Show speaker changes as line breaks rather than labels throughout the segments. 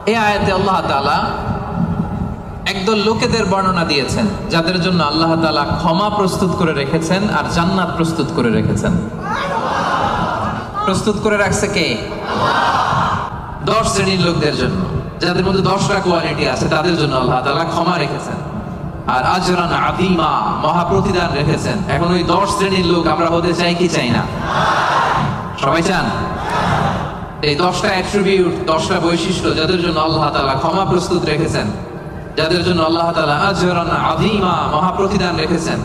এই আয়াতে আল্লাহ তাআলা একদল লোকেদের বর্ণনা দিয়েছেন যাদের জন্য আল্লাহ তাআলা ক্ষমা প্রস্তুত করে রেখেছেন আর জান্নাত প্রস্তুত করে রেখেছেন। প্রস্তুত করে রাখছে কে? 10 শ্রেণীর লোকদের জন্য, যাদের মধ্যে 10টা কোয়ালিটি আছে, তাদের জন্য আল্লাহ তাআলা ক্ষমা রেখেছেন আর আজরান আযীমা, মহা প্রতিদান রেখেছেন। এখন ওই 10 শ্রেণীর লোক আমরা হতে চাই কি চাই না? সবাই চান? এই 10টা অ্যাট্রিবিউট, 10টা বৈশিষ্ট্য যাদের জন্য আল্লাহ তাআলা ক্ষমা প্রস্তুত রেখেছেন, যাদের জন্য আল্লাহ তাআলা আজরান আযীমা, মহা প্রতিদান রেখেছেন,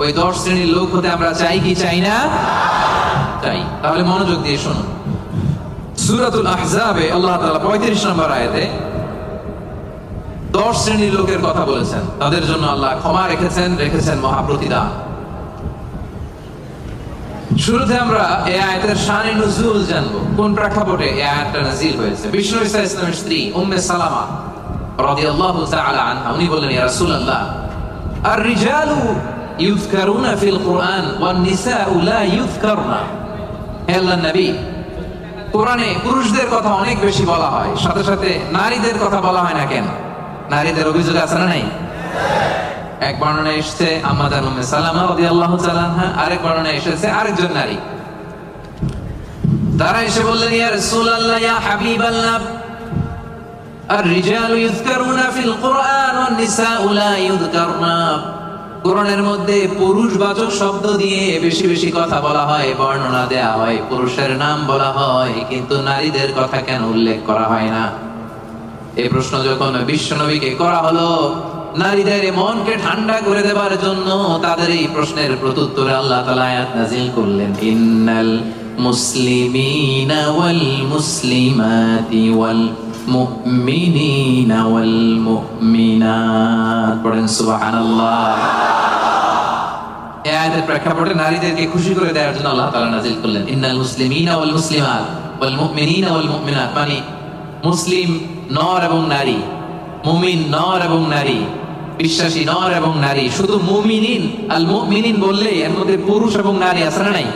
ওই 10 শ্রেণীর লোক হতে আমরা চাই কি চাই না? চাই। তাহলে মনোযোগ দিয়ে শুনুন। সূরাতুল আহজাবে আল্লাহ তাআলা 35 নম্বর আয়াতে 10 শ্রেণীর লোকের কথা বলেছেন, তাদের জন্য আল্লাহ ক্ষমা রেখেছেন মহা প্রতিদান। শুরুতে আমরা এই আয়াতের শানে নুজুল জানবো, কোন প্রেক্ষাপটে এই আয়াতটা নাযিল হয়েছে। বিষ্ণু ঈসা ইসলামের স্ত্রী উম্মে সালামা রাদিয়াল্লাহু তাআলা আনহা, উনি বললেন, ইয়া রাসূলুল্লাহ, আর-রিজালু ইউযকারুনা ফিল কুরআন ওয়ান নিসাউ লা ইউযকারনা। হে আল্লাহর নবী, কোরআনে পুরুষদের কথা অনেক বেশি বলা হয়, সাথে সাথে নারীদের কথা বলা হয় না কেন? নারীদের অভিযোগ আছে না নাই? এক বর্ণনায় এসেছে আম্মা জান উম্মে সালামা রাদিয়াল্লাহু তাআলা আনহা, আরেক বর্ণনায় এসেছে আরেকজন নারী। তারা এসে বললেন, ইয়া রাসূলুল্লাহ, ইয়া হাবিবাল্লাহ, আর-রিজালু ইউযকারুনা ফিল কুরআন ওয়ান নিসাউ লা ইউযকারনা। কোরআনের মধ্যে পুরুষবাচক শব্দ দিয়ে বেশি বেশি কথা বলা হয়, বর্ণনা দেয়া হয়, পুরুষের নাম বলা হয়, কিন্তু নারীদের কথা কেন উল্লেখ করা হয় না? এই প্রশ্ন যখন বিশ্বনবীকে করা হলো, নারীদের মনকে ঠান্ডা করে দেবার জন্য তাদের এই প্রশ্নের প্রত্যুত্তরে আল্লাহ তাআলা আয়াত নাযিল করলেন, ইন্নাল মুসলিমিনা ওয়াল মুসলিমাতি ওয়াল মুমিনিনা ওয়াল মুমিনাত। পড়েন সুবহানাল্লাহ। এই আয়াতের প্রেক্ষাপটে নারীদেরকে খুশি করে দেওয়ার জন্য আল্লাহ তাআলা নাযিল করলেন, ইন্নাল মুসলিমিনা ওয়াল মুসলিমাত ওয়াল মুমিনিনা ওয়াল মুমিনাত। মানে মুসলিম নর এবং নারী, মুমিন নর এবং নারী, বিশ্বাসী নর এবং নারী। শুধু মুমিনিন, আল মুমিনিন বললে এর মধ্যে পুরুষ এবং নারী আছে না নাই?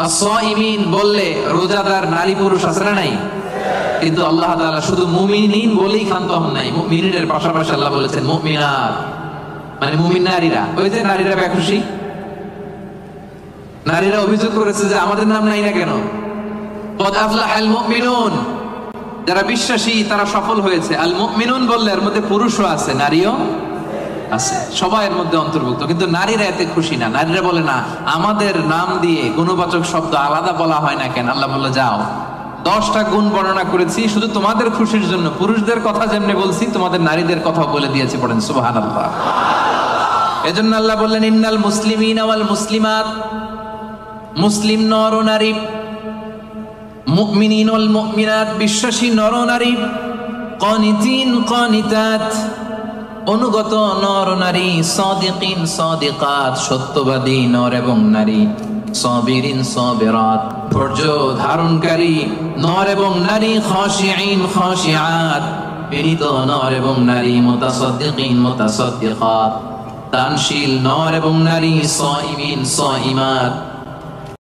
as-সাইমিন বললে রোজাদার নারী পুরুষ আছে না নাই? কিন্তু আল্লাহ তাআলা শুধু মুমিনিন বলেই ক্ষান্ত হন নাই, মুমিনের পাশাপাশি আল্লাহ বলেছেন মুমিনাত, মানে মুমিন নারীরা। ওই যে নারীরা বেখুশি, নারীরা অভিযোগ করেছে যে আমাদের নাম নাই না কেন? কদ আফলাহাল মুমিনুন, যারা বিশ্বাসী তারা সফল হয়েছে। আল মুমিনুন বললে এর মধ্যে পুরুষও আছে, নারীও আছে, সবাই এর মধ্যে অন্তর্ভুক্ত। কিন্তু নারীরা এতে খুশি না। নারীরা বলে, না, আমাদের নাম দিয়ে গুণবাচক শব্দ আলাদা বলা হয় না কেন? আল্লাহ বলল, যাও, 10টা গুণ বর্ণনা করেছি শুধু তোমাদের খুশির জন্য। পুরুষদের কথা যেমনি বলছি, তোমাদের নারীদের কথা বলে দিয়েছি। পড়েন সুবহানাল্লাহ। এজন্য আল্লাহ বললেন, ইন্নাল মুসলিমিনা ওয়াল মুসলিমাত, মুসলিম নর ও নারী, মুমিনিন ওয়াল মুমিনাত, বিশ্বাসী নর ও নারী, কানিতিন কানিতাত, অনুগত নর ও নারী, সাদিকিন সাদিকাত, সত্যবাদী নর এবং নারী, সাবিরিন সাবিরাত, ধৈর্য ধারণকারী নর এবং নারী, খাশিঈন খাশিআত, বিনীত নর এবং নারী, মুতাসাদ্দিকিন মুতাসাদ্দিকাত, দানশীল নর এবং নারী, সাইমিন সাইমাত,